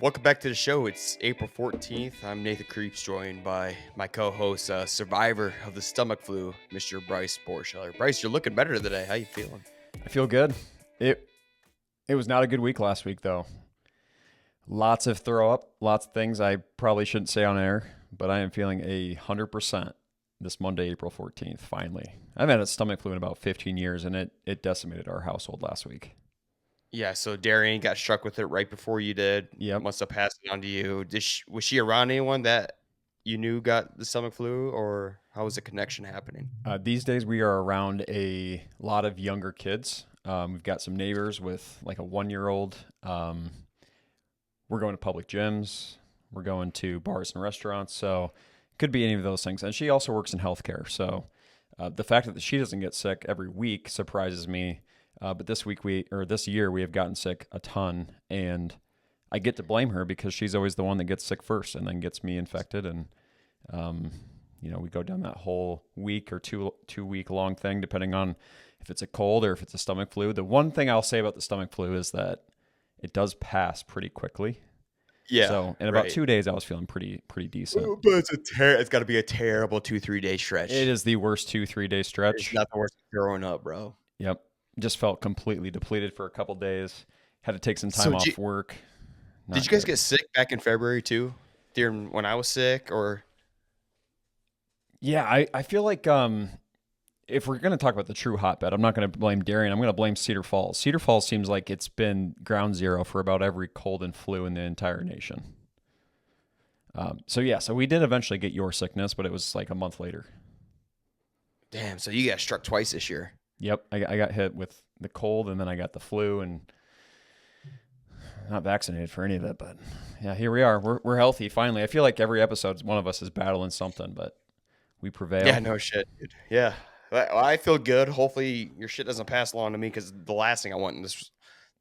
Welcome back to the show. It's April 14th. I'm Nathan Creeps, joined by my co-host, survivor of the stomach flu, Mr. Bryce Borscheller. Bryce, you're looking better today. How you feeling? I feel good. It was not a good week last week though. Lots of throw up, lots of things I probably shouldn't say on air, but I am feeling 100% this Monday, April 14th, finally. I've had a stomach flu in about 15 years and it decimated our household last week. Yeah, so Darian got struck with it right before you did. Yep. Must have passed it on to you. Was she around anyone that you knew got the stomach flu, or how was the connection happening? These days we are around a lot of younger kids. We've got some neighbors with like a 1-year-old. We're going to public gyms. We're going to bars and restaurants. So it could be any of those things. And she also works in healthcare. So the fact that she doesn't get sick every week surprises me. But this year we have gotten sick a ton, and I get to blame her because she's always the one that gets sick first and then gets me infected. And, we go down that whole week or two week long thing, depending on if it's a cold or if it's a stomach flu. The one thing I'll say about the stomach flu is that it does pass pretty quickly. Yeah. So in about 2 days, I was feeling pretty decent. But it's got to be a terrible 2-3 day stretch. It is the worst 2-3 day stretch. It's not the worst throwing up, bro. Yep. Just felt completely depleted for a couple days. Had to take some time off work. Did you guys get sick back in February too? During when I was sick, or? Yeah, I feel like if we're going to talk about the true hotbed, I'm not going to blame Darien. I'm going to blame Cedar Falls. Cedar Falls seems like it's been ground zero for about every cold and flu in the entire nation. So we did eventually get your sickness, but it was like a month later. Damn, so you got struck twice this year. Yep, I got hit with the cold, and then I got the flu, and not vaccinated for any of it. But yeah, here we are. We're healthy finally. I feel like every episode, one of us is battling something, but we prevail. Yeah, no shit, dude. Yeah, I feel good. Hopefully, your shit doesn't pass along to me, because the last thing I want in this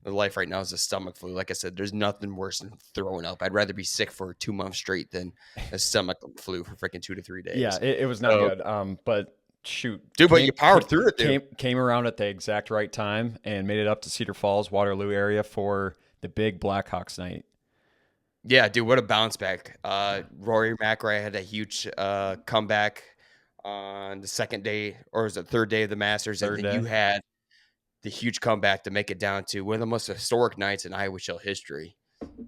life right now is a stomach flu. Like I said, there's nothing worse than throwing up. I'd rather be sick for 2 months straight than a stomach flu for freaking 2 to 3 days. Yeah, it was not good. But shoot, dude, but you powered through it, dude. Came around at the exact right time and made it up to Cedar Falls, Waterloo area for the big Blackhawks night. Yeah, dude, what a bounce back. Rory McIlroy had a huge comeback on the second day, or was it third day of the Masters? And then you had the huge comeback to make it down to one of the most historic nights in Iowa Chill history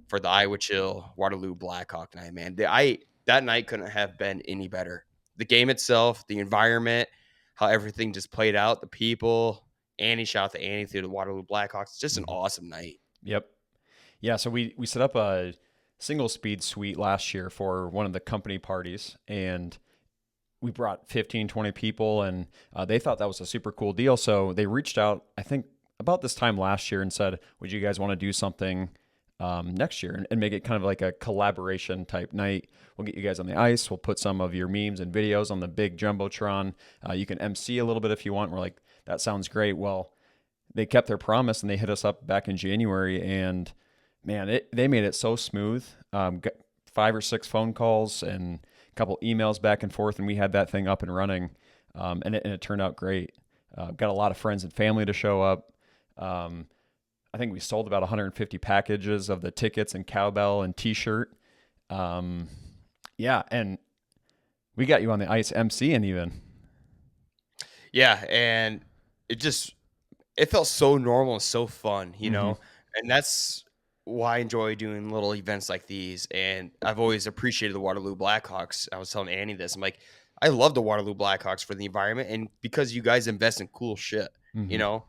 for the Iowa Chill Waterloo Blackhawk night, man. That night couldn't have been any better. The game itself, the environment, how everything just played out, the people. Annie, shout out to Annie through the Waterloo Blackhawks. It's just an awesome night. Yep. Yeah, so we set up a single speed suite last year for one of the company parties, and we brought 15, 20 people, and they thought that was a super cool deal. So they reached out, I think, about this time last year and said, would you guys want to do something next year and make it kind of like a collaboration type night? We'll get you guys on the ice. We'll put some of your memes and videos on the big Jumbotron. You can MC a little bit if you want. We're like, that sounds great. Well, they kept their promise, and they hit us up back in January, and man, they made it so smooth. Got 5 or 6 phone calls and a couple emails back and forth, and we had that thing up and running, and it turned out great. Got a lot of friends and family to show up. I think we sold about 150 packages of the tickets and cowbell and T-shirt. Yeah, and we got you on the ice MCing even. Yeah, and it felt so normal and so fun, you know? And that's why I enjoy doing little events like these. And I've always appreciated the Waterloo Blackhawks. I was telling Annie this. I'm like, I love the Waterloo Blackhawks for the environment and because you guys invest in cool shit, you know?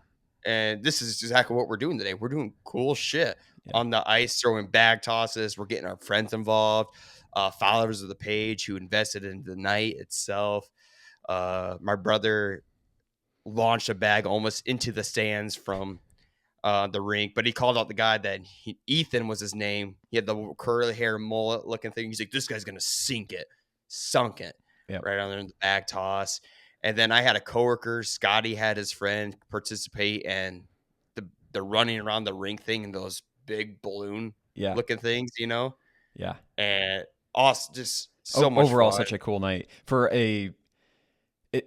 And this is exactly what we're doing today. We're doing cool shit on the ice, throwing bag tosses. We're getting our friends involved, followers of the page who invested in the night itself. My brother launched a bag almost into the stands from the rink, but he called out the guy that Ethan was his name. He had the curly hair mullet looking thing. He's like, this guy's going to sunk it right on there in the bag toss. And then I had a coworker, Scotty, had his friend participate in the running around the rink thing and those big balloon looking things, you know? Yeah. And awesome, just so much overall fun. Such a cool night for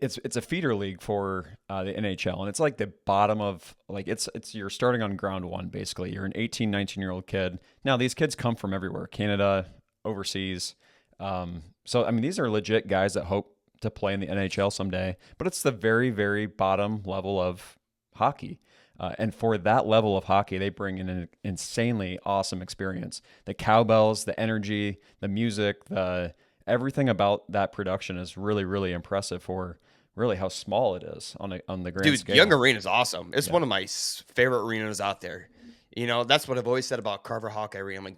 it's a feeder league for the NHL, and it's like the bottom of like it's you're starting on ground one basically. You're an 18, 19-year-old kid. Now these kids come from everywhere, Canada, overseas. So I mean these are legit guys that hope to play in the NHL someday, but it's the very very bottom level of hockey. And for that level of hockey, they bring in an insanely awesome experience. The cowbells, the energy, the music, the everything about that production is really, really impressive for really how small it is on the grand Dude, Young scale. Arena is awesome. It's Yeah. one of my favorite arenas out there. That's what I've always said about Carver Hawk Arena. I'm like,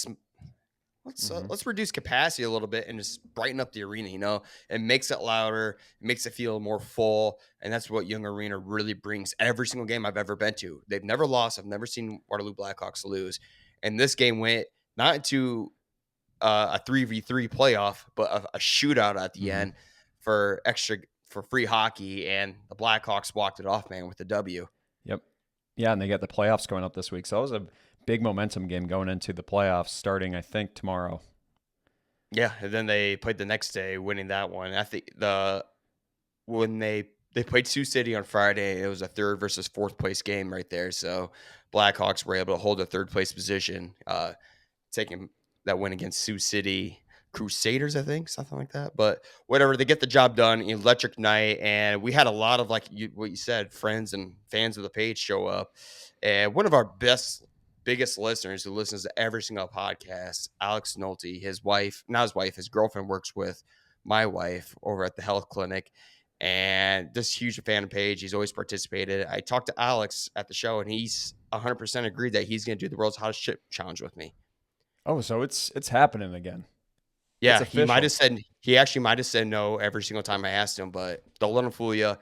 Hmm. let's reduce capacity a little bit and just brighten up the arena. It makes it louder, it makes it feel more full, and that's what Young Arena really brings. Every single game I've ever been to, they've never lost. I've never seen Waterloo Blackhawks lose, and this game went not into a 3v3 playoff, but a shootout at the Hmm. end for free hockey, and the Blackhawks walked it off, man, with the W. Yep. Yeah, and they got the playoffs going up this week, so that was a big momentum game going into the playoffs, starting I think tomorrow. Yeah, and then they played the next day, winning that one. I think when they played Sioux City on Friday, it was a third versus fourth place game right there. So Blackhawks were able to hold a third place position, taking that win against Sioux City Crusaders, I think, something like that. But whatever, they get the job done. Electric night, and we had a lot of what you said, friends and fans of the page show up. And one of our biggest listeners who listens to every single podcast, Alex Nolte, his wife, not his wife, his girlfriend works with my wife over at the health clinic. And this huge fan of Page. He's always participated. I talked to Alex at the show, and he's 100% agreed that he's going to do the world's hottest chip challenge with me. Oh, so it's happening again. It's Yeah, official. he actually might have said no every single time I asked him, but don't let him fool you.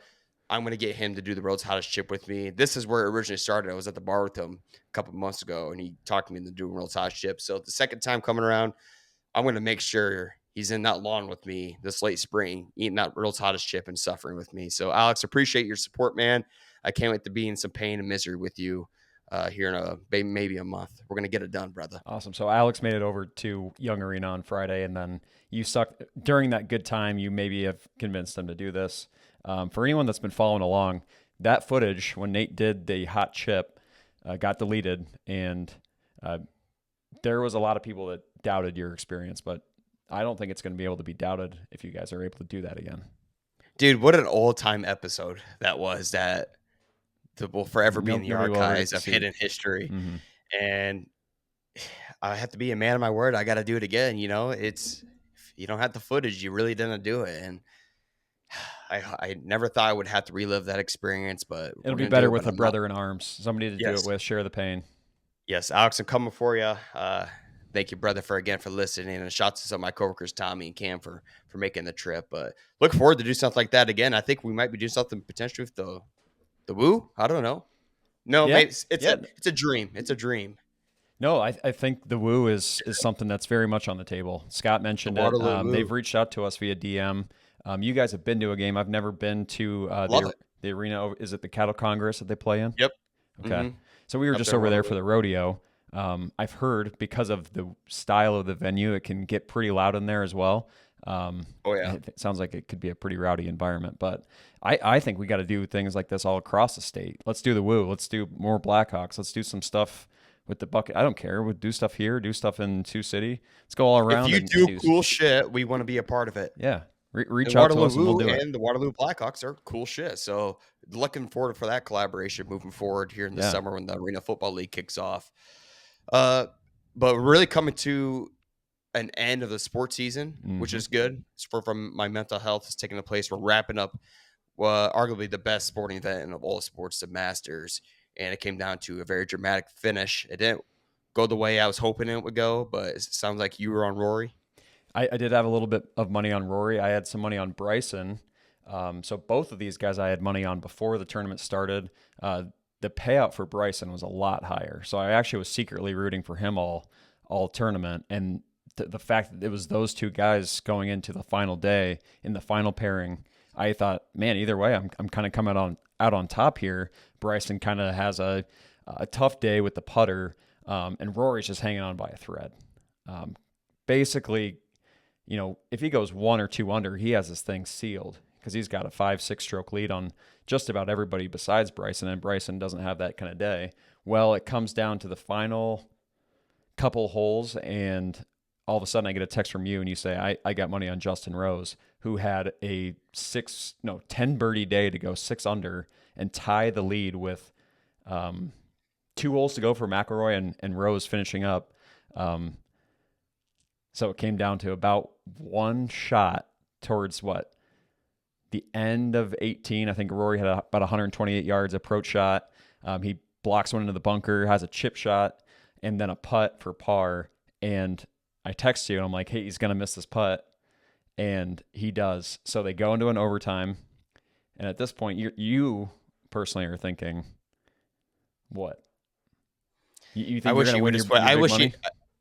I'm going to get him to do the world's hottest chip with me. This is where it originally started. I was at the bar with him a couple of months ago, and he talked me into doing world's hottest chip. So the second time coming around, I'm going to make sure he's in that lawn with me this late spring, eating that world's hottest chip and suffering with me. So Alex, appreciate your support, man. I can't wait to be in some pain and misery with you here in maybe a month. We're going to get it done, brother. Awesome. So Alex made it over to Young Arena on Friday, and then you suck during that good time. You maybe have convinced them to do this. For anyone that's been following along, that footage when Nate did the hot chip got deleted, and there was a lot of people that doubted your experience, but I don't think it's going to be able to be doubted if you guys are able to do that again. Dude, what an old time episode that was that will forever be in the Nobody will ever get archives to of see. hidden history. Mm-hmm. And I have to be a man of my word. I got to do it again. It's if you don't have the footage, you really didn't do it. And I never thought I would have to relive that experience, but It'll we're be gonna do better it. But with a I'm not. brother in arms, somebody to do it Yes, with, share the pain. yes, Alex, I'm coming for you. Thank you, brother, for listening, and shout to some of my coworkers, Tommy and Cam, for making the trip. But look forward to do something like that again. I think we might be doing something potentially with the Woo. I don't know. No, Yeah, maybe yeah. it's a dream. It's a dream. No, I think the woo is something that's very much on the table. Scott The mentioned it. Waterloo They've Woo. reached out to us via DM. You guys have been to a game. I've never been to Love it. the arena. Is it the Cattle Congress that they play in? Yep. Okay. Hmm. So we were Up just there, over there for Waterloo. the rodeo. I've heard because of the style of the venue, it can get pretty loud in there as well. Oh yeah. It sounds like it could be a pretty rowdy environment, but I think we got to do things like this all across the state. Let's do the woo. Let's do more Blackhawks. Let's do some stuff with the bucket. I don't care. We'll do stuff here, do stuff in Sioux City. Let's go all If around you and do do. cool shit, we want to be a part of it. Yeah. Reach And out to Waterloo us and we'll Woo do it. and the Waterloo Blackhawks are cool shit. So looking forward for that collaboration moving forward here in the Yeah. summer when the Arena Football League kicks off. Uh, but really coming to an end of the sports season, which Hmm. is good. From my mental health is taking the place. We're wrapping up arguably the best sporting event of all sports, the Masters, and it came down to a very dramatic finish. It didn't go the way I was hoping it would go, but it sounds like you were on Rory. I did have a little bit of money on Rory. I had some money on Bryson. So both of these guys I had money on before the tournament started. The payout for Bryson was a lot higher. So I actually was secretly rooting for him all tournament. And the fact that it was those two guys going into the final day in the final pairing, I thought, man, either way, I'm kind of coming out on top here. Bryson kind of has a tough day with the putter, and Rory's just hanging on by a thread. Basically, if he goes one or two under, he has this thing sealed because he's got a 5-6 stroke lead on just about everybody besides Bryson, and Bryson doesn't have that kind of day. Well, it comes down to the final couple holes, and all of a sudden I get a text from you and you say, I got money on Justin Rose, who had a 10 birdie day to go 6 under and tie the lead with 2 holes to go for McIlroy and Rose finishing up. So it came down to about one shot towards the end of 18. I think Rory had about 128 yards approach shot. He blocks one into the bunker, has a chip shot, and then a putt for par. And I text you and I'm like, hey, he's going to miss this putt. And he does. So they go into an overtime. And at this point, you personally are thinking, what? You think you're going to win your big money?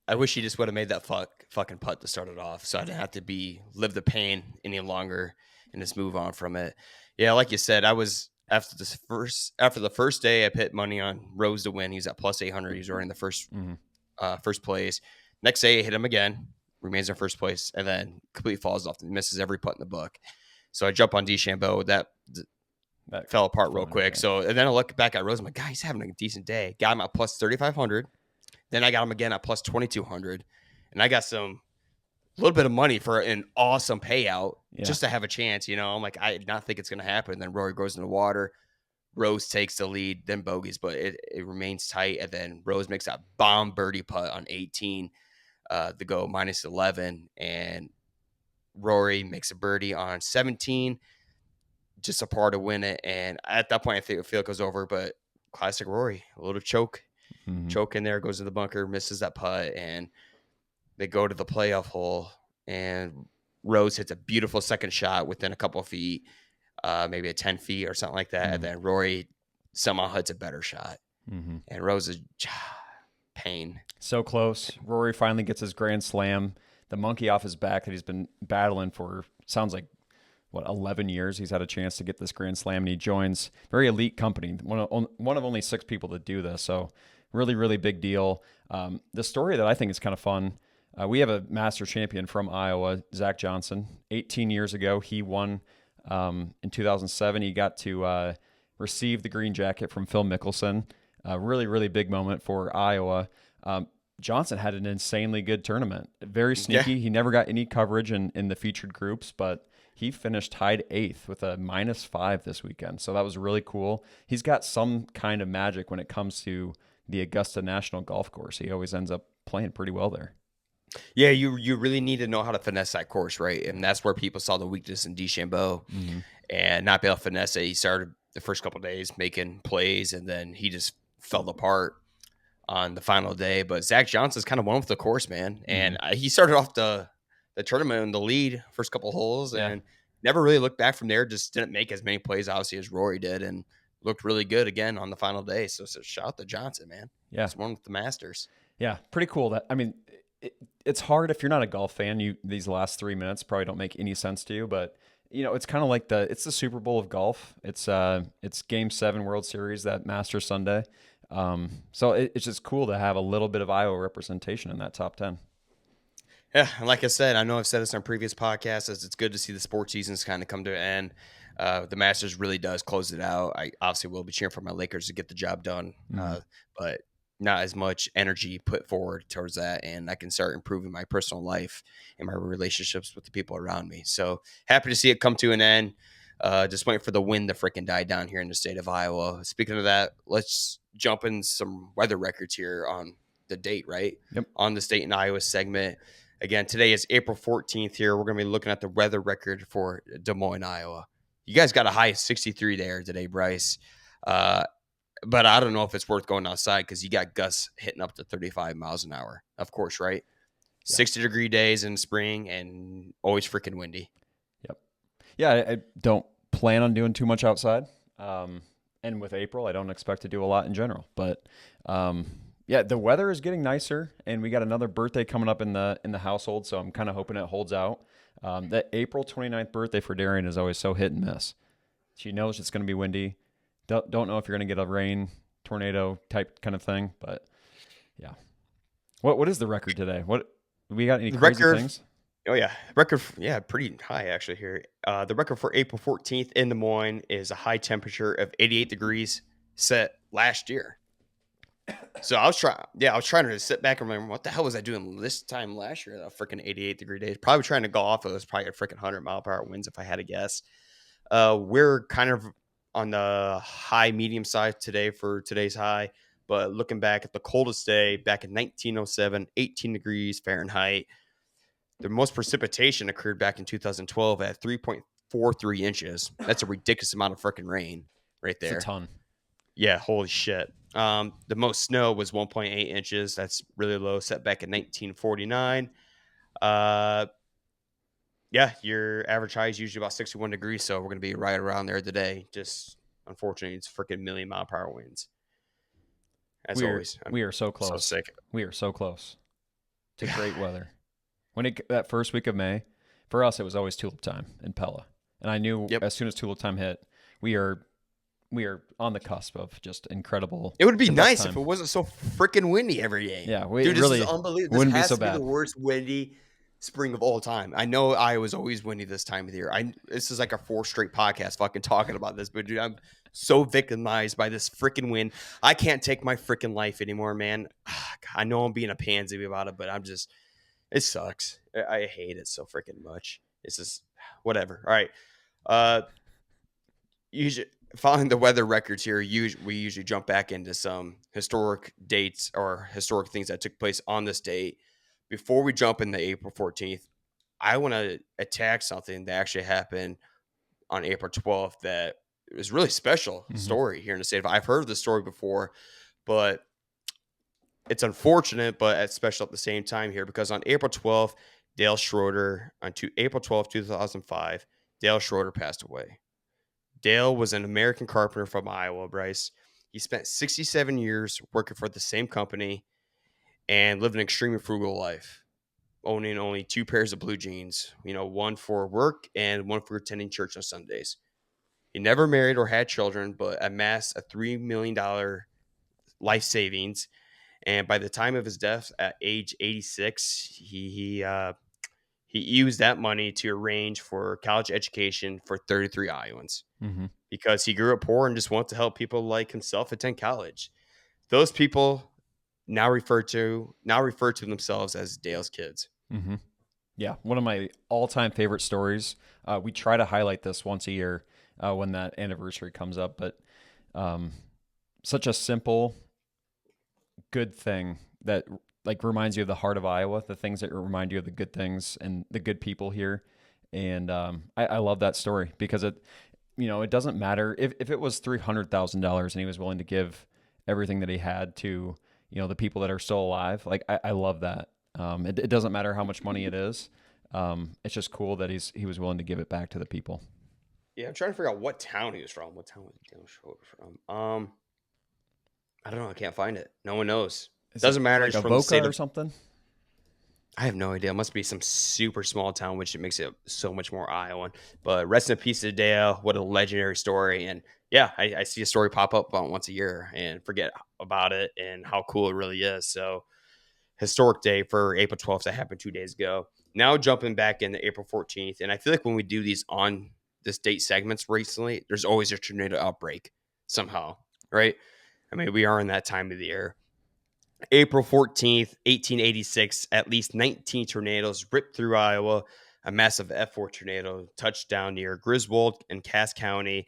I wish he just would have made that fucking putt to start it off, so I didn't have to live the pain any longer and just move on from it. Yeah, like you said, I was after the first day, I put money on Rose to win. He's at plus 800. He's already in the first place. Next day, I hit him again, remains in first place, and then completely falls off and misses every putt in the book. So I jump on DeChambeau. That fell apart real quick. So and then I look back at Rose. I'm like, God, he's having a decent day. Got him at plus 3,500. Then I got him again at plus 2,200, and I got a little bit of money for an awesome payout just to have a chance. I'm like, I did not think it's going to happen. And then Rory goes in the water. Rose takes the lead, then bogeys, but it remains tight. And then Rose makes that bomb birdie putt on 18 to go minus 11, and Rory makes a birdie on 17, just a par to win it. And at that point, I feel like it was over, but classic Rory, a little choke in there, goes to the bunker, misses that putt, and they go to the playoff hole, and Rose hits a beautiful second shot within a couple of feet, maybe 10 feet or something like that. And then Rory somehow hits a better shot. And Rose is pain. So close. Rory finally gets his grand slam. The monkey off his back that he's been battling for, sounds like, 11 years he's had a chance to get this grand slam, and he joins very elite company, one of only 6 people that do this. So really, really big deal. The story that I think is kind of fun, we have a master champion from Iowa, Zach Johnson. 18 years ago, he won in 2007. He got to receive the green jacket from Phil Mickelson. Really, really big moment for Iowa. Johnson had an insanely good tournament. Very sneaky. Yeah. He never got any coverage in the featured groups, but he finished tied 8th with a -5 this weekend. So that was really cool. He's got some kind of magic when it comes to the Augusta National Golf Course. He always ends up playing pretty well there. Yeah, you really need to know how to finesse that course, right? And that's where people saw the weakness in DeChambeau and not be able to finesse it. He started the first couple of days making plays, and then he just fell apart on the final day. But Zach Johnson's kind of won with the course, man. And he started off the tournament in the lead first couple holes and never really looked back from there. Just didn't make as many plays, obviously, as Rory did, and looked really good again on the final day. So shout out to Johnson, man. Yeah. It's one with the Masters. Yeah, pretty cool. It's hard if you're not a golf fan. These last 3 minutes probably don't make any sense to you, but it's kind of like it's the Super Bowl of golf. It's Game 7 World Series, that Masters Sunday. So it's just cool to have a little bit of Iowa representation in that top 10. Yeah, and like I said, I know I've said this on previous podcasts, it's good to see the sports seasons kind of come to an end. The Masters really does close it out. I obviously will be cheering for my Lakers to get the job done, but not as much energy put forward towards that, and I can start improving my personal life and my relationships with the people around me. So happy to see it come to an end. Just waiting for the wind to freaking die down here in the state of Iowa. Speaking of that, let's jump in some weather records here on the date, right? Yep. On the State in Iowa segment. Again, today is April 14th here. We're going to be looking at the weather record for Des Moines, Iowa. You guys got a high of 63 there today, Bryce. But I don't know if it's worth going outside because you got gusts hitting up to 35 miles an hour, of course, right? Yeah. 60-degree days in spring and always freaking windy. Yep. Yeah, I don't plan on doing too much outside. And with April, I don't expect to do a lot in general. But yeah, the weather is getting nicer, and we got another birthday coming up in the household, so I'm kind of hoping it holds out. That April 29th birthday for Darian is always so hit and miss. She knows it's going to be windy. Don't know if you're going to get a rain, tornado type kind of thing, but yeah. What is the record today? What we got any crazy things? Oh yeah, record. Yeah, pretty high actually here. The record for April 14th in Des Moines is a high temperature of 88 degrees set last year. So I was trying to sit back and remember what the hell was I doing this time last year? That freaking 88-degree days. Probably trying to go off of those probably a freaking 100-mile-per-hour winds if I had to guess. We're kind of on the high medium side today for today's high, but looking back at the coldest day back in 1907, 18 degrees Fahrenheit. The most precipitation occurred back in 2012 at 3.43 inches. That's a ridiculous amount of freaking rain right It's a there. ton. Yeah, holy shit. The most snow was 1.8 inches. That's really low, set back in 1949. Uh, yeah, your average high is usually about 61 degrees, so we're going to be right around there today. Just unfortunately, it's freaking million-mile-per-hour winds. As always, I'm We are so so close. sick. We are so close to great weather. That first week of May, for us it was always tulip time in Pella, and I knew Yep. as soon as tulip time hit, we are on the cusp of just incredible. It would be the best nice if time. it wasn't so freaking windy every day. Yeah, Dude, this is really unbelievable. This wouldn't be has so to be the bad. worst windy spring of all time. I know I was always windy this time of the year. This is like a 4 straight podcast fucking talking about this, but dude, I'm so victimized by this freaking wind. I can't take my freaking life anymore, man. I know I'm being a pansy about it, but it sucks. I hate it so freaking much. It's just whatever. All right. Uh usually following the weather records here, we usually jump back into some historic dates or historic things that took place on this date. Before we jump into April 14th, I want to attack something that actually happened on April 12th that was really special Hmm. story here in the state. I've heard the story before, but it's unfortunate, but it's special at the same time here because on April 12th, April 12th, 2005, Dale Schroeder passed away. Dale was an American carpenter from Iowa, Bryce. He spent 67 years working for the same company and lived an extremely frugal life, owning only 2 pairs of blue jeans, one for work and one for attending church on Sundays. He never married or had children, but amassed a $3 million life savings. And by the time of his death at age 86, he used that money to arrange for college education for 33 Iowans Hmm. because he grew up poor and just wanted to help people like himself attend college. Those people now refer to themselves as Dale's kids. Hmm. Yeah, one of my all-time favorite stories. We try to highlight this once a year when that anniversary comes up, but um, such a simple, good thing that like reminds you of the heart of Iowa, the things that remind you of the good things and the good people here. And I love that story because it doesn't matter if it was $300,000 and he was willing to give everything that he had to, the people that are still alive. Like I love that. It doesn't matter how much money it is. It's just cool that he was willing to give it back to the people. Yeah, I'm trying to figure out what town he was from. What town was Dale Schroeder from? I don't know. I can't find it. No one knows. Is it Doesn't matter. like He's a from the Voca state or of. something? I have no idea. It must be some super small town, which it makes it so much more Iowan. But rest in peace to Dale. What a legendary story. And yeah, I see a story pop up about once a year and forget about it and how cool it really is. So historic day for April 12th that happened 2 days ago. Now jumping back into April 14th. And I feel like when we do these on this date segments recently, there's always a tornado outbreak somehow, right? I mean, we are in that time of the year. April 14th, 1886, at least 19 tornadoes ripped through Iowa. A massive F4 tornado touched down near Griswold and Cass County,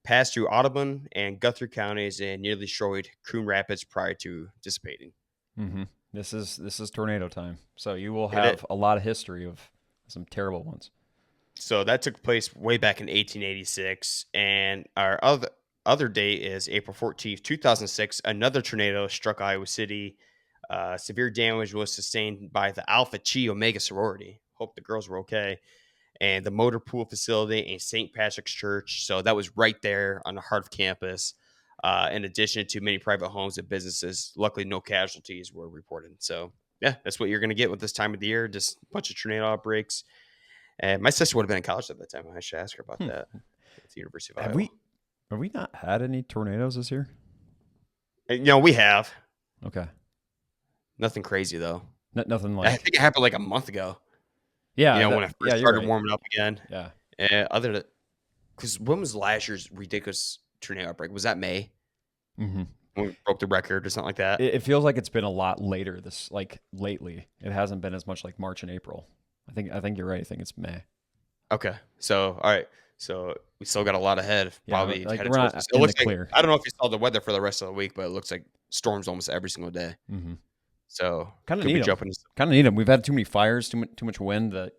passed through Audubon and Guthrie counties, and nearly destroyed Coon Rapids prior to dissipating. Mm-hmm. This is tornado time, so you will It is. have a lot of history of some terrible ones. So that took place way back in 1886, and our other date is April 14th, 2006. Another tornado struck Iowa City. Severe damage was sustained by the Alpha Chi Omega sorority. Hope the girls were okay. And the motor pool facility and St. Patrick's Church. So that was right there on the heart of campus. In addition to many private homes and businesses, luckily no casualties were reported. So yeah, that's what you're going to get with this time of the year. Just a bunch of tornado outbreaks. And my sister would have been in college at that time. I should ask her about Hmm. that at the University of Have Iowa. we not had any tornadoes this year? And, we have Okay, nothing crazy though. nothing I like think it happened like a month ago. Yeah, When I yeah, first you're started right. warming up again. Yeah. And other than, because when was last year's ridiculous tornado outbreak? Was that May Hmm. when we broke the record or something like that? It feels like it's been a lot later like lately. It hasn't been as much like March and April. I think you're right. I think it's May. Okay. So, all right. So we still got a lot ahead, Yeah, probably like headed we're towards not this. It in the looks like clear. I don't know if you saw the weather for the rest of the week, but it looks like storms almost every single day. Hmm. So Kind of could be need them. jumping. Kind of need them. We've had too many fires, too much wind that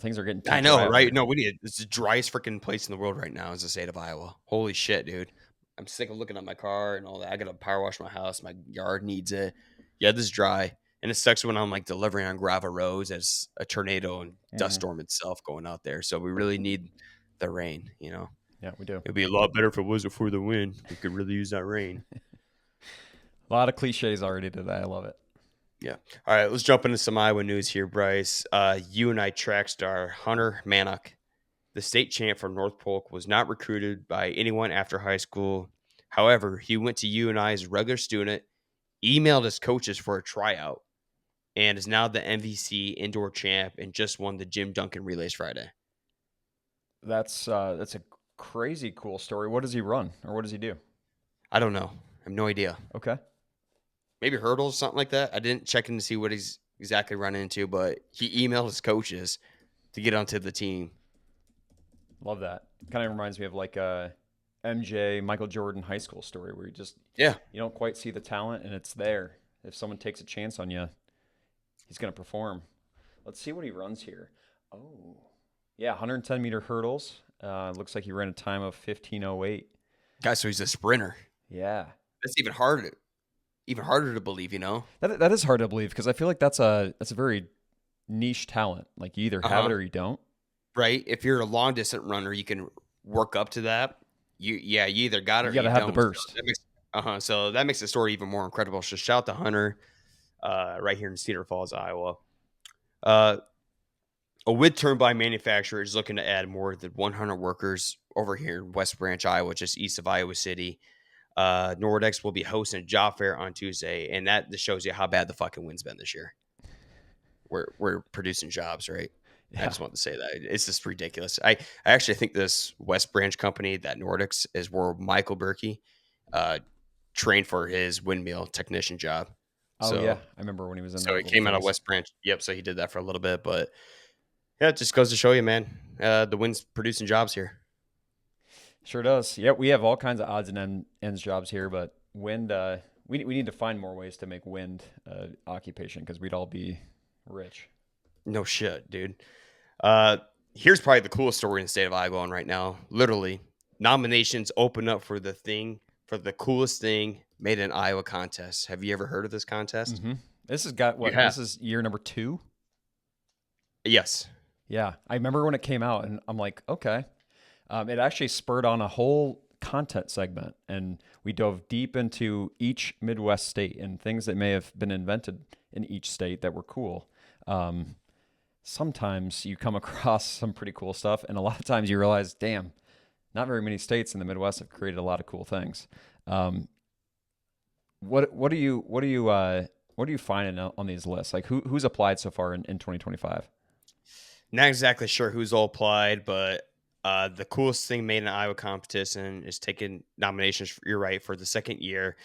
things are getting too I know, dry out right? here. No, we need it's the driest freaking place in the world right now is the state of Iowa. Holy shit, dude. I'm sick of looking at my car and all that. I gotta power wash my house. My yard needs it. Yeah, this is dry. And it sucks when I'm like delivering on gravel roads as a tornado and dust Hmm. storm itself going out there. So we really need the rain. Yeah, we do. It'd be a lot better if it wasn't for the wind. We could really use that rain. A lot of cliches already today. I love it. Yeah. All right, let's jump into some Iowa news here, Bryce. UNI track star Hunter Mannock, the state champ from North Polk, was not recruited by anyone after high school. However, he went to UNI as a regular student, emailed his coaches for a tryout, and is now the MVC indoor champ and just won the Jim Duncan Relays Friday. That's a crazy cool story. What does he run, or what does he do? I don't know. I have no idea. Okay, Maybe hurdles, something like that. I didn't check in to see what he's exactly running into, but he emailed his coaches to get onto the team. love that. Kind of reminds me of like a MJ Michael Jordan high school story where Yeah. you don't quite see the talent and it's there. If someone takes a chance on you, he's gonna perform. Let's see what he runs here. Oh, yeah, 110-meter hurdles. Looks like he ran a time of 15:08. Guys, so he's a sprinter. Yeah, That's even harder to believe. that is hard to believe because I feel like that's a very niche talent. Like you either have it Uh-huh. or you don't. Right? If you're a long distance runner, you can work up to that. You either got it You or got you to have the don't. So burst. that makes the story even more incredible. So shout out to Hunter, right here in Cedar Falls, Iowa. Uh, a wood turbine manufacturer is looking to add more than 100 workers over here in West Branch, Iowa, just east of Iowa City. Nordex will be hosting a job fair on Tuesday, and that just shows you how bad the fucking wind's been this year. We're producing jobs, right? I Yeah. just want to say that it's just ridiculous. I actually think this West Branch company, that Nordics, is where Michael Berkey uh, trained for his windmill technician job. Oh yeah, So I remember when he was in so that he little came out of phase. West Branch. Yep. So he did that for a little bit, but yeah, it just goes to show you, man. The wind's producing jobs here. Sure does. Yeah, we have all kinds of odds and ends jobs here, but wind. We need to find more ways to make wind occupation because we'd all be rich. No shit, dude. Uh, Here's probably the coolest story in the state of Iowa on right now. Literally, nominations open up for the coolest thing made in Iowa contest. Have you ever heard of this contest? Hmm. This has got You what? have. This is year number 2. Yes. Yeah, I remember when it came out, and I'm like, okay. It actually spurred on a whole content segment, and we dove deep into each Midwest state and things that may have been invented in each state that were cool. Um, Sometimes you come across some pretty cool stuff, and a lot of times you realize, damn, not very many states in the Midwest have created a lot of cool things. Um, what are you finding on these lists? Like who's applied so far in 2025? Not exactly sure who's all applied, but the coolest thing made in Iowa competition is taking nominations. You're right, for the second year.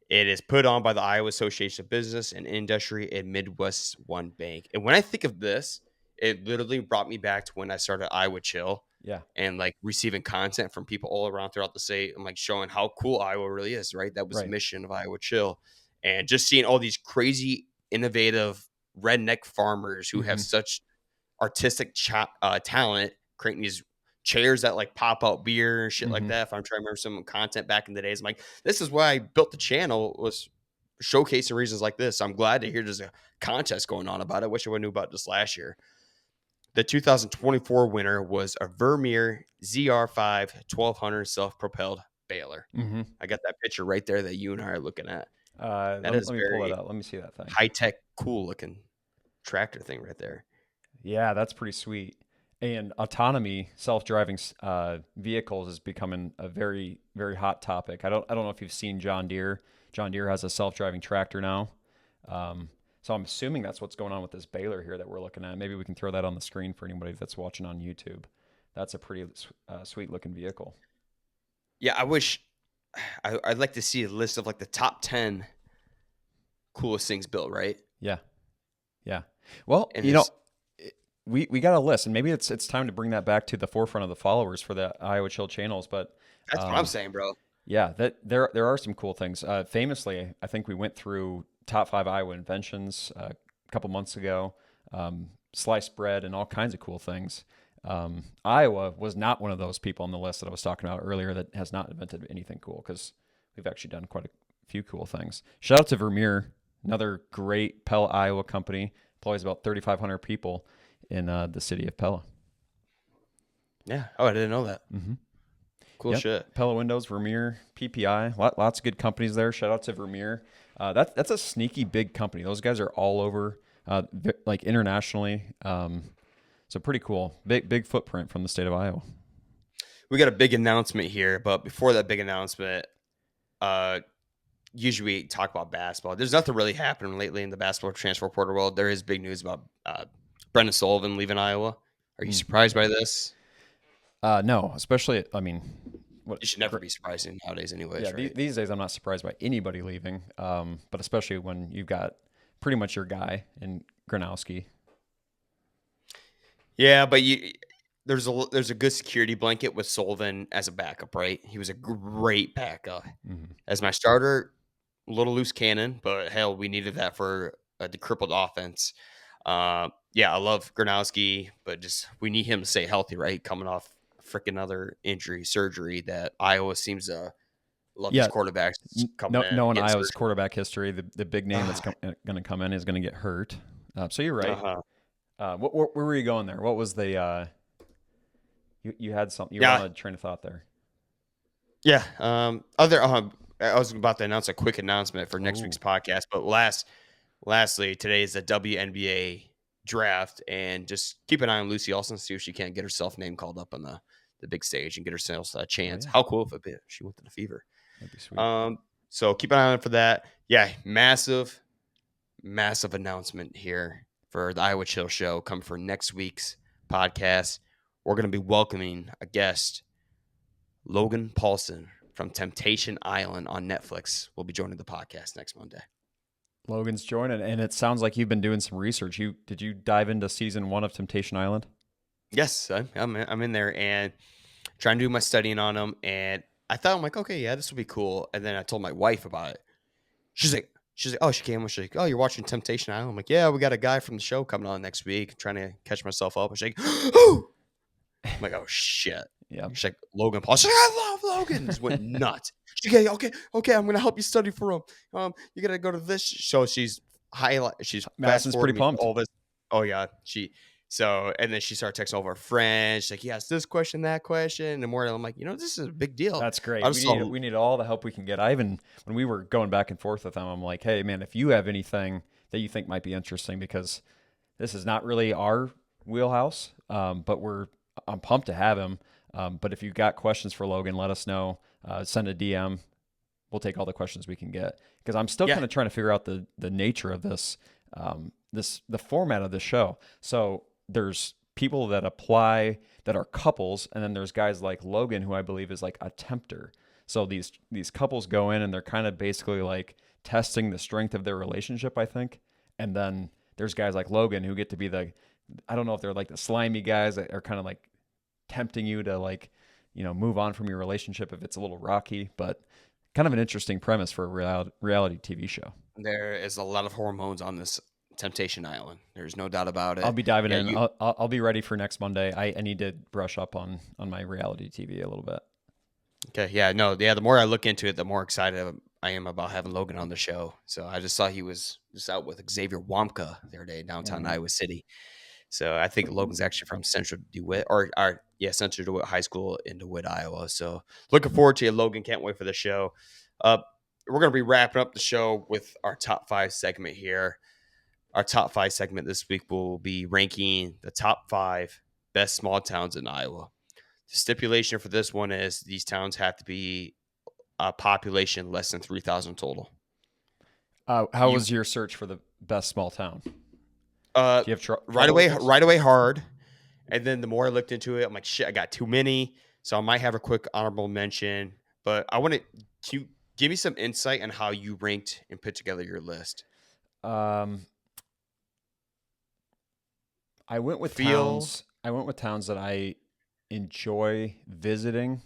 It is put on by the Iowa Association of Business and Industry and Midwest One Bank. And when I think of this, it literally brought me back to when I started Iowa Chill Yeah, and like receiving content from people all around throughout the state and like showing how cool Iowa really is, right? That was the right. mission of Iowa Chill. And just seeing all these crazy, innovative redneck farmers who have Hmm. such artistic talent, creating these chairs that like pop out beer and shit like Hmm. that. If I'm trying to remember some content back in the days, I'm like, this is why I built the channel, was showcasing reasons like this. I'm glad to hear there's a contest going on about it. Wish I would have knew about this last year. The 2024 winner was a Vermeer ZR5 1200 self-propelled baler. Hmm. I got that picture right there that you and I are looking at. That Let is me pull that very out. Let me see that thing. high-tech, cool looking tractor thing right there. Yeah, that's pretty sweet. And autonomy, self-driving vehicles is becoming a very, very hot topic. I don't know if you've seen John Deere. John Deere has a self-driving tractor now. Um, So I'm assuming that's what's going on with this Baylor here that we're looking at. Maybe we can throw that on the screen for anybody that's watching on YouTube. That's a pretty sweet looking vehicle. Yeah, I wish I'd like to see a list of like the top 10 coolest things built, right? Yeah. Yeah. Well, And it's we got a list, and maybe it's time to bring that back to the forefront of the followers for the Iowa Chill channels. But that's what I'm saying, bro. yeah, that there are some cool things. Famously, I think we went through top 5 Iowa inventions a couple months ago, sliced bread, and all kinds of cool things. Iowa was not one of those people on the list that I was talking about earlier that has not invented anything cool, because we've actually done quite a few cool things. Shout out to Vermeer, another great Pella, Iowa company, employs about 3,500 people in the city of Pella. Yeah. Oh, I didn't know that. Mm-hmm. Cool shit. Pella Windows, Vermeer, PPI, lots of good companies there. Shout out to Vermeer. That's a sneaky big company. Those guys are all over, like internationally. So pretty cool. Big footprint from the state of Iowa. We got a big announcement here, but before that big announcement, usually we talk about basketball. There's nothing really happening lately in the basketball transfer portal world. There is big news about Brendan Sullivan leaving Iowa. Are you surprised by this? No, especially, I mean, You should never be surprising nowadays anyways, yeah, right? these days I'm not surprised by anybody leaving, but especially when you've got pretty much your guy in Gronowski. Yeah, but there's a good security blanket with Sullivan as a backup, right? He was a great backup. Mm-hmm. As my starter, a little loose cannon, but hell, we needed that for the crippled offense. Yeah, I love Gronowski, but just we need him to stay healthy, right? Coming off freaking other injury surgery that Iowa seems to love these Yeah, quarterbacks coming in knowing getting Iowa's surgery. quarterback history, the big name that's going to come in is going to get hurt. So you're right. Uh-huh. Where were you going there? What was the you had something you were Yeah, on a train of thought there? yeah. I was about to announce a quick announcement for next Oh, week's podcast, but lastly, today is the WNBA draft, and just keep an eye on Lucy Olson, see if she can't get herself name called up on the big stage and get herself a oh chance. yeah, How cool if she went to the Fever. that'd be sweet. So keep an eye on for that. Yeah, massive announcement here for the Iowa Chill Show coming for next week's podcast. We're going to be welcoming a guest, Logan Paulson from Temptation Island on Netflix. Will be joining the podcast next Monday. Logan's joining, and it sounds like you've been doing some research. Did you dive into season 1 of Temptation Island? Yes, I'm in there and trying to do my studying on them. And I thought, I'm like, okay, yeah, this will be cool. And then I told my wife about it. She's like, oh, she came. She's like, oh, you're watching Temptation Island. I'm like, yeah, we got a guy from the show coming on next week. Trying to catch myself up. She's like, oh, I'm like, oh shit. Yeah. She's like, Logan Paul. She's like, I love Logan. Just went nuts. She's like, okay, I'm gonna help you study for him. You gotta go to this. So she's she's fast Madison's pretty forwarding me pumped. all this. Oh yeah, and then she started texting over her friends. She's like, yes, this question, that question, and more. I'm like, this is a big deal. That's great. I'm so We need all the help we can get. I even when we were going back and forth with them, I'm like, hey man, if you have anything that you think might be interesting, because this is not really our wheelhouse, but I'm pumped to have him. But if you've got questions for Logan, let us know. Send a DM. We'll take all the questions we can get, because I'm still kind of trying to figure out the nature of this, the format of the show. So there's people that apply that are couples, and then there's guys like Logan, who I believe is like a tempter. So these couples go in and they're kind of basically like testing the strength of their relationship, I think. And then there's guys like Logan who get to be I don't know if they're like the slimy guys that are kind of like tempting you to like, move on from your relationship if it's a little rocky, but kind of an interesting premise for a reality TV show. There is a lot of hormones on this Temptation Island. There's no doubt about it. I'll be diving in. I'll be ready for next Monday. I need to brush up on my reality TV a little bit. Okay, yeah, no, yeah. The more I look into it, the more excited I am about having Logan on the show. So I just saw he was just out with Xavier Wamka the other day downtown Iowa City. So I think Logan's actually from Central DeWitt, Central DeWitt High School in DeWitt, Iowa. So looking forward to it, Logan. Can't wait for the show. We're gonna be wrapping up the show with our top 5 segment here. Our top 5 segment this week will be ranking the top 5 best small towns in Iowa. The stipulation for this one is these towns have to be a population less than 3,000 total. How You was your search for the best small town? Do uh you have right trouble with away this? hard, and then the more I looked into it, I'm like, shit, I got too many. So I might have a quick honorable mention, but I want to give me some insight on how you ranked and put together your list. Um, I went with Feel towns. I went with towns that I enjoy visiting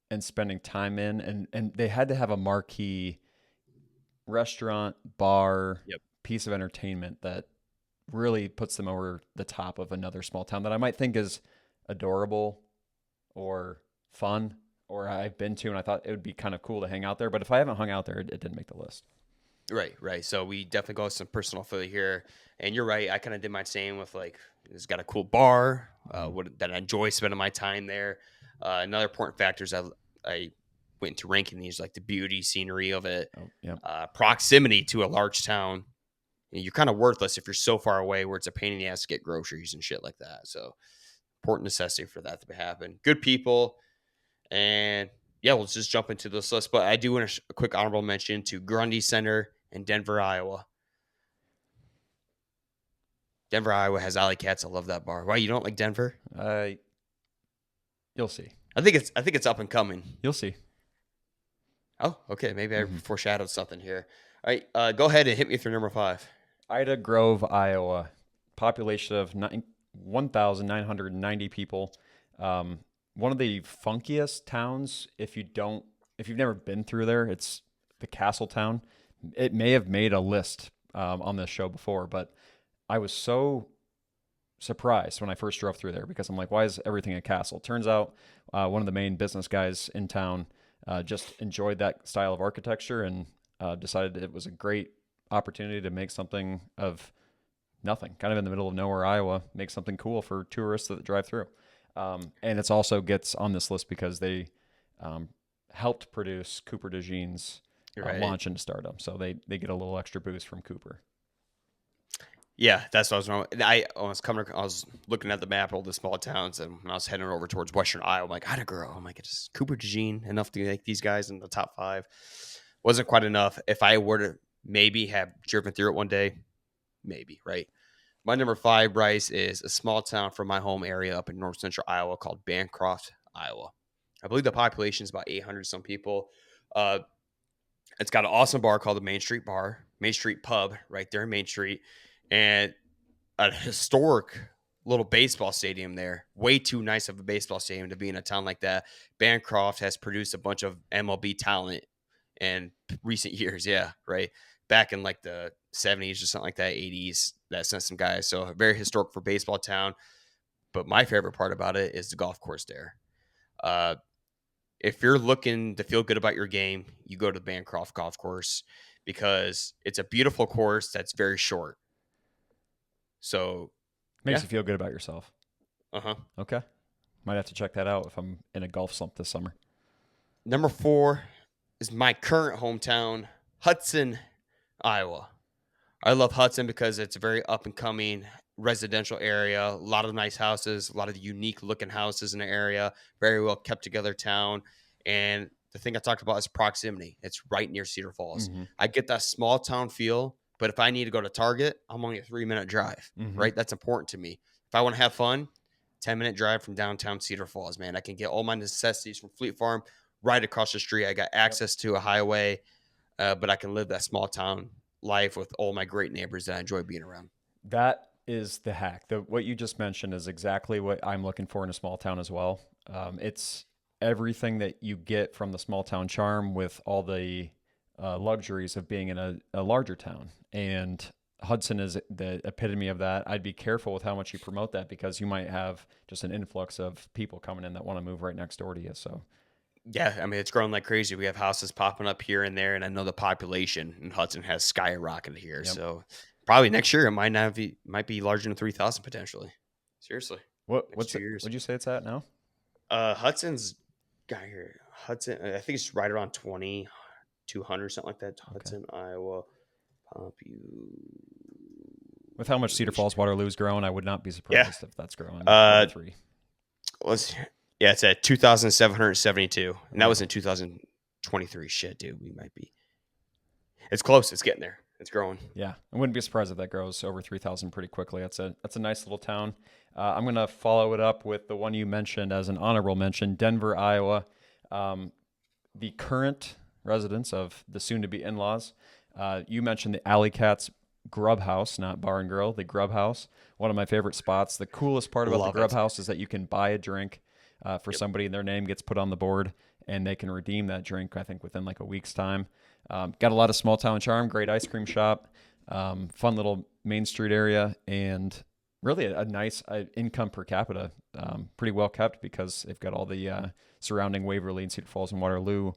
and spending time in, and they had to have a marquee restaurant, bar, Yep. piece of entertainment that really puts them over the top of another small town that I might think is adorable or fun or I've been to and I thought it would be kind of cool to hang out there. But if I haven't hung out there, it didn't make the list. Right, right. So we definitely go with some personal Philly here, and you're right. I kind of did my same with like it's got a cool bar. Mhm. That I enjoy spending my time there. Another important factor is I went into ranking these like the beauty, scenery of it, Oh, yep. proximity to a large town. And you're kind of worthless if you're so far away where it's a pain in the ass to get groceries and shit like that. So important necessity for that to happen. Good people, and yeah, we'll just jump into this list. But I do want a quick honorable mention to Grundy Center in Denver, Iowa. Denver, Iowa has Alley Cats. I love that bar. Why you don't like Denver? Uh, you'll see. I think it's up and coming. You'll see. Oh, okay. Maybe I Hmm. foreshadowed something here. All right, go ahead and hit me through number 5. Ida Grove, Iowa. Population of 1,990 people. Um, one of the funkiest towns. If you've never been through there, it's the Castle Town. It may have made a list on this show before, but I was so surprised when I first drove through there because I'm like, why is everything a castle? Turns out one of the main business guys in town just enjoyed that style of architecture and decided it was a great opportunity to make something of nothing, kind of in the middle of nowhere, Iowa, make something cool for tourists that drive through. And it's also gets on this list because they um, helped produce Cooper DeJean's Right. launch into stardom. So they get a little extra boost from Cooper. Yeah, that's what I was wrong. I was looking at the map of all the small towns, and when I was heading over towards Western Iowa, I'm like, I'd grow. I'm like, it's Cooper DeJean enough to make these guys in the top 5. Wasn't quite enough. If I were to maybe have driven through it one day, maybe, right? My number 5, Bryce, is a small town from my home area up in north central Iowa called Bancroft, Iowa. I believe the population is about 800 some people. Uh, it's got an awesome bar called the Main Street Pub, right there in Main Street, and a historic little baseball stadium there. Way too nice of a baseball stadium to be in a town like that. Bancroft has produced a bunch of MLB talent in recent years. Yeah, right. Back in like the 70s or something like that, 80s, that sent some guys. So very historic for baseball town. But my favorite part about it is the golf course there. Uh, if you're looking to feel good about your game, you go to the Bancroft Golf Course because it's a beautiful course that's very short. So, Makes yeah. you feel good about yourself. Uh huh. Okay. Might have to check that out if I'm in a golf slump this summer. Number 4 is my current hometown, Hudson, Iowa. I love Hudson because it's a very up and coming residential area. A lot of nice houses, a lot of unique looking houses in the area. Very well kept together town. And the thing I talked about is proximity. It's right near Cedar Falls. Mm-hmm. I get that small town feel, but if I need to go to Target, I'm only a 3-minute drive, Mm-hmm. right? That's important to me. If I want to have fun, 10-minute drive from downtown Cedar Falls, man. I can get all my necessities from Fleet Farm right across the street. I got Yep. access to a highway, but I can live that small town life with all my great neighbors that I enjoy being around. That is the hack. What you just mentioned is exactly what I'm looking for in a small town as well. It's everything that you get from the small town charm with all the luxuries of being in a larger town. And Hudson is the epitome of that. I'd be careful with how much you promote that because you might have just an influx of people coming in that want to move right next door to you. So, Yeah, I mean it's growing like crazy. We have houses popping up here and there, and I know the population in Hudson has skyrocketed here. yep. So probably next year it might be larger than 3,000 potentially. Seriously, next What's 2 years. what'd you say it's at now? Hudson's got here. Hudson, I think it's right around 2,200 something like that. Okay. Hudson, Iowa, population. With how much Cedar Falls Waterloo is growing, I would not be Yeah. surprised if that's growing over Uh, three. let's. Yeah, it's at 2,772, and that Okay. was in 2023. Shit, dude, we might be. It's close. It's getting there. It's growing. Yeah, I wouldn't be surprised if that grows over 3,000 pretty quickly. That's a nice little town. I'm gonna follow it up with the one you mentioned as an honorable mention, Denver, Iowa. Um, the current residents of the soon-to-be in-laws. You mentioned the Alley Cats Grub House, not Bar and Grill, the Grub House. One of my favorite spots. The coolest part about the Love Grub it. House is that you can buy a drink for Yep. somebody, and their name gets put on the board, and they can redeem that drink, I think, within like a week's time. Got a lot of small town charm, great ice cream shop, fun little Main Street area, and really a nice income per capita. Pretty well kept because they've got all the surrounding Waverly and Cedar Falls and Waterloo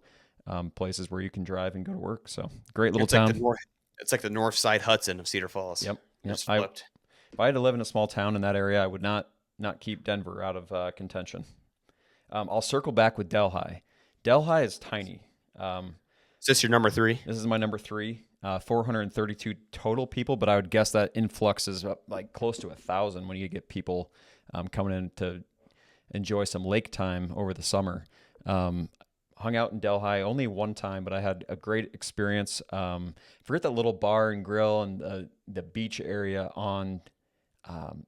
places where you can drive and go to work. So great little It's like town. it's like the North Side Hudson of Cedar Falls. Yep. Yep. Just flipped. If I had to live in a small town in that area, I would not keep Denver out of contention. I'll circle back with Delhi. Delhi is tiny. Is this your number 3? This is my number 3. 432 total people, but I would guess that influx is up like close to 1,000 when you get people coming in to enjoy some lake time over the summer. Hung out in Delhi only one time, but I had a great experience. Forget that little bar and grill and the beach area on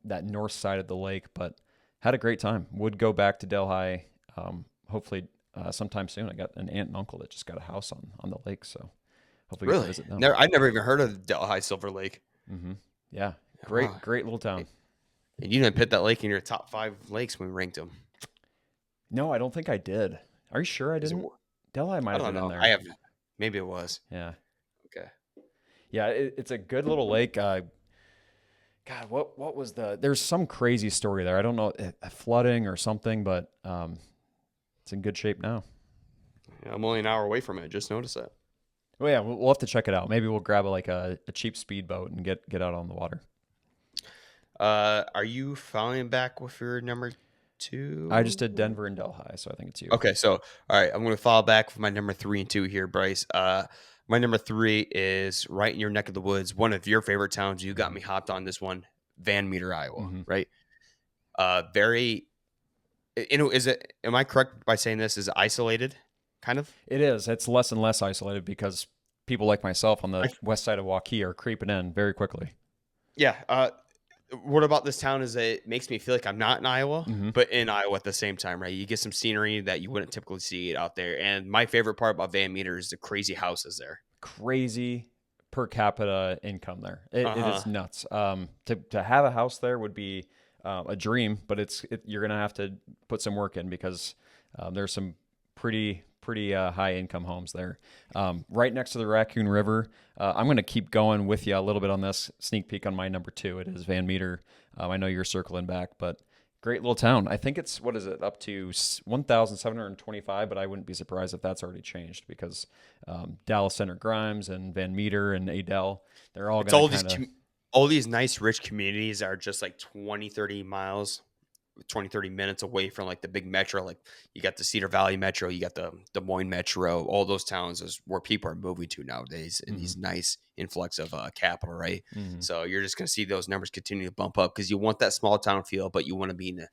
that north side of the lake, but had a great time. Would go back to Delhi hopefully sometime soon. I got an aunt and uncle that just got a house on the lake, so hopefully get to Really? visit them. I've never even heard of Delhi Silver Lake. Mm-hmm. Yeah, Wow. great little town. And you didn't put that lake in your top 5 lakes when we ranked them. No, I don't think I did. Are you sure I Is it- didn't? Delhi might I have don't been in know. there. I have. Maybe it was. Yeah, Okay. yeah. It's a good little lake. God, what was There's some crazy story there. I don't know, flooding or something, but it's in good shape now. Yeah, I'm only an hour away from it. Just noticed that. Well, yeah, we'll have to check it out. Maybe we'll grab a cheap speedboat and get out on the water. Are you following back with your number 2? I just did Denver and Delhi, so I think it's you. Okay, so all right, I'm going to follow back with my number 3 and 2 here, Bryce. My number 3 is right in your neck of the woods, one of your favorite towns. You got me hopped on this one, Van Meter, Iowa. Mm-hmm. Right? Very. Is it? Am I correct by saying this is isolated? Kind of. It is. It's less and less isolated because people like myself on the west side of Waukee are creeping in very quickly. Yeah. What about this town is that it makes me feel like I'm not in Iowa, Mm-hmm. but in Iowa at the same time, right? You get some scenery that you wouldn't typically see out there. And my favorite part about Van Meter is the crazy houses there. Crazy per capita income there. It is nuts. To have a house there would be a dream, but you're gonna have to put some work in because there's some pretty high income homes there. Right next to the Raccoon River. I'm going to keep going with you a little bit on this sneak peek on my number 2. It is Van Meter. I know you're circling back, but great little town. I think it's, what is it, up to 1,725, but I wouldn't be surprised if that's already changed because Dallas Center Grimes and Van Meter and Adel, they're all going to kind of... all these nice rich communities are just like 20, 30 miles 20, 30 minutes away from like the big metro. Like you got the Cedar Valley Metro, you got the Des Moines Metro, all those towns is where people are moving to nowadays in these nice influx of capital, right? Mm-hmm. So you're just going to see those numbers continue to bump up because you want that small town feel, but you want to be in an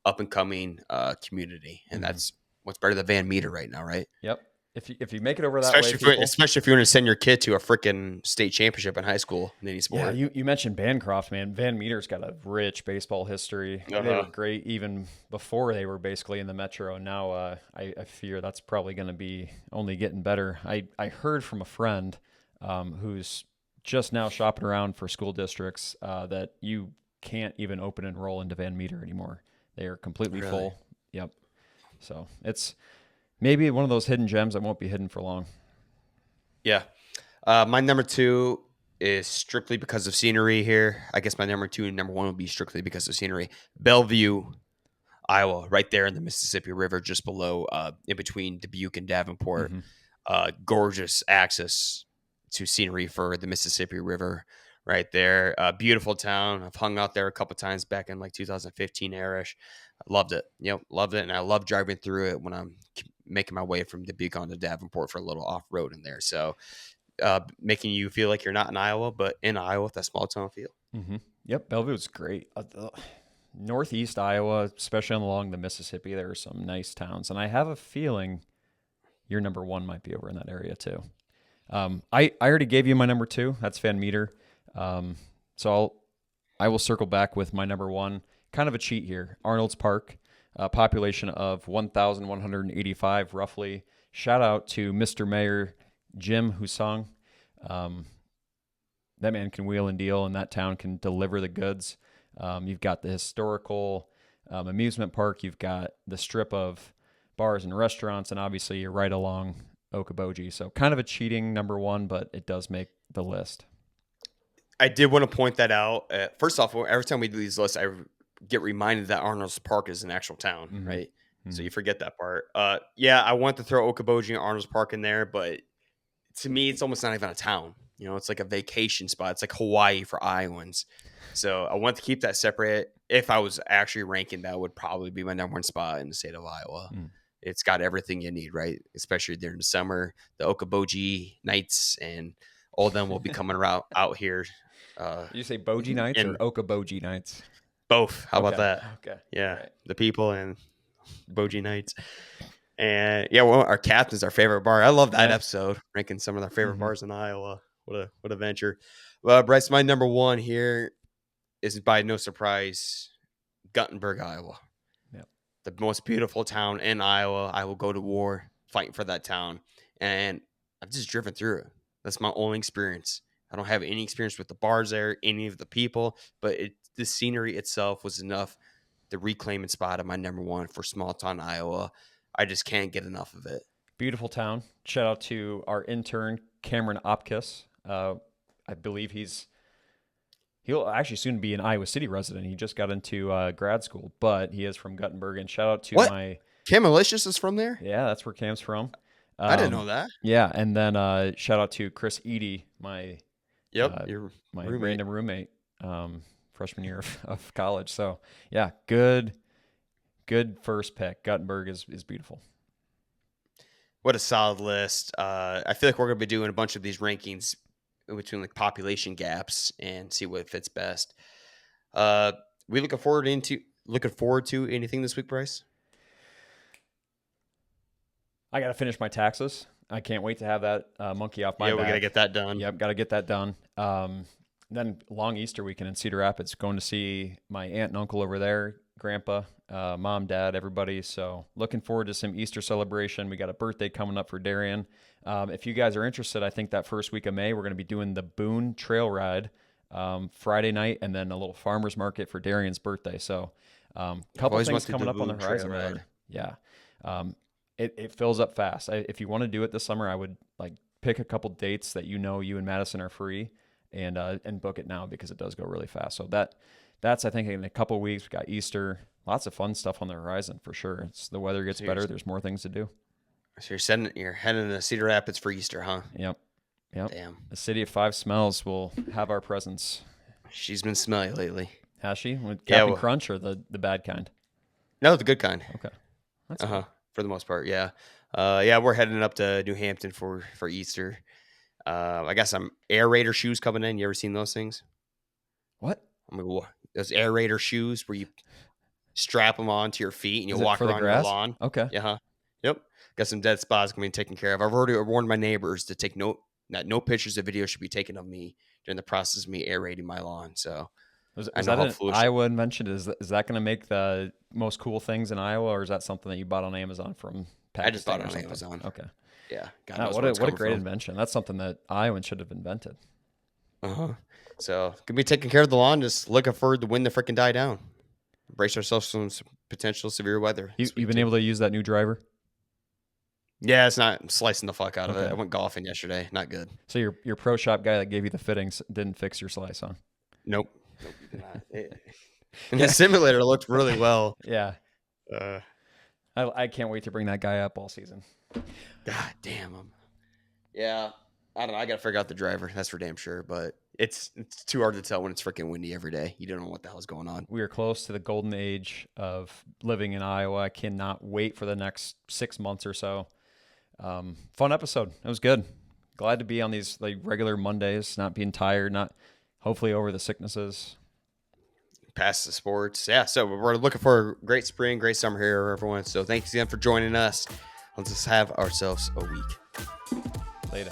up and coming community. And that's what's better than Van Meter right now, right? Yep. If you make it over that way, especially if you want to send your kid to a freaking state championship in high school in any sport. Yeah, you mentioned Bancroft, man. Van Meter's got a rich baseball history. They were great even before they were basically in the Metro, and now I fear that's probably going to be only getting better. I heard from a friend who's just now shopping around for school districts that you can't even open and roll into Van Meter anymore. They are completely full. Yep. So it's maybe one of those hidden gems that won't be hidden for long. Yeah. My number 2 is strictly because of scenery here. I guess my number 2 and number 1 would be strictly because of scenery. Bellevue, Iowa, right there in the Mississippi River, just below, in between Dubuque and Davenport. Gorgeous access to scenery for the Mississippi River right there. Beautiful town. I've hung out there a couple times back in like 2015 era-ish. I loved it. Loved it. And I love driving through it when I'm making my way from Dubuque on to Davenport for a little off-road in there. So making you feel like you're not in Iowa, but in Iowa with that small town feel. Yep, Bellevue's great. Northeast Iowa, especially along the Mississippi, there are some nice towns. And I have a feeling your number 1 might be over in that area too. I already gave you my number 2. That's Van Meter. So I will circle back with my number 1. Kind of a cheat here. Arnold's Park, population of 1,185 roughly. Shout out to Mr. Mayor Jim Husong. That man can wheel and deal, and that town can deliver the goods. You've got the historical amusement park. You've got the strip of bars and restaurants, and obviously you're right along Okoboji. So kind of a cheating number 1, but it does make the list. I did want to point that out. First off, every time we do these lists, I get reminded that Arnold's Park is an actual town, right? Mm-hmm. So you forget that part. Yeah, I want to throw Okoboji and Arnold's Park in there, but to me, it's almost not even a town. You know, it's like a vacation spot. It's like Hawaii for Iowans. So I want to keep that separate. If I was actually ranking, that would probably be my number 1 spot in the state of Iowa. It's got everything you need, right? Especially during the summer, the Okoboji nights and all of them will be coming out here. Did you say Boji nights or Okoboji nights? Both. How about that? Okay. Yeah, right. The people and Boji nights. And yeah, well, our captain's our favorite bar. I love that episode, ranking some of our favorite bars in Iowa. What a venture. Well, Bryce, my number 1 here is by no surprise, Guttenberg, Iowa. Yep. The most beautiful town in Iowa. I will go to war fighting for that town. And I've just driven through it. That's my only experience. I don't have any experience with the bars there, any of the people, but the scenery itself was enough to reclaim its spot at my number 1 for small town Iowa. I just can't get enough of it. Beautiful town. Shout out to our intern, Cameron Opkis. I believe he'll actually soon be an Iowa City resident. He just got into grad school, but he is from Guttenberg. And shout out to Cam Malicious is from there? Yeah, that's where Cam's from. I didn't know that. Yeah, and then shout out to Chris Eady, my roommate. random roommate, freshman year of college. So yeah, good first pick. Guttenberg is beautiful. What a solid list. I feel like we're going to be doing a bunch of these rankings between like population gaps and see what fits best. We looking forward to anything this week, Bryce? I got to finish my taxes. I can't wait to have that monkey off my back. Yeah, we got to get that done. Yep, got to get that done. Then long Easter weekend in Cedar Rapids, going to see my aunt and uncle over there, grandpa, mom, dad, everybody. So looking forward to some Easter celebration. We got a birthday coming up for Darian. If you guys are interested, I think that first week of May, we're going to be doing the Boone Trail Ride Friday night, and then a little farmer's market for Darian's birthday. So a couple of things coming up on the horizon there. Yeah. It fills up fast. If you want to do it this summer, I would like pick a couple dates that you and Madison are free, and book it now because it does go really fast. So that's I think in a couple of weeks. We got Easter, lots of fun stuff on the horizon for sure. The weather gets better. There's more things to do. So you're heading to Cedar Rapids for Easter, huh? Yep. Damn. The City of Five Smells will have our presence. She's been smelly lately. Has she? With Captain Crunch or the bad kind? No, the good kind. Okay. That's cool. For the most part, yeah. We're heading up to New Hampton for Easter. I got some aerator shoes coming in. You ever seen those things? What? Those aerator shoes where you strap them onto your feet and you walk around your lawn. Okay. Yeah. Yep. Got some dead spots going to be taken care of. I've already warned my neighbors to take no pictures of video should be taken of me during the process of me aerating my lawn. So is that an Iowa invention? Is that going to make the most cool things in Iowa, or is that something that you bought on Amazon from Pakistan? I just bought it on Amazon. Okay. Yeah. What a great invention. That's something that Iowans should have invented. So gonna be taking care of the lawn. Just looking forward to when the freaking die down. Brace ourselves for some potential severe weather. You've been able to use that new driver? Yeah, it's not slicing the fuck out of it. I went golfing yesterday. Not good. So your pro shop guy that gave you the fittings didn't fix your slice, huh? Nope, you did not. The simulator looked really well. Yeah. I can't wait to bring that guy up all season. God damn him. Yeah. I don't know. I got to figure out the driver. That's for damn sure. But it's too hard to tell when it's freaking windy every day. You don't know what the hell is going on. We are close to the golden age of living in Iowa. I cannot wait for the next 6 months or so. Fun episode. It was good. Glad to be on these like regular Mondays, not being tired, not hopefully over the sicknesses. Past the sports. Yeah. So we're looking for a great spring, great summer here, everyone. So thanks again for joining us. Let's just have ourselves a week. Later.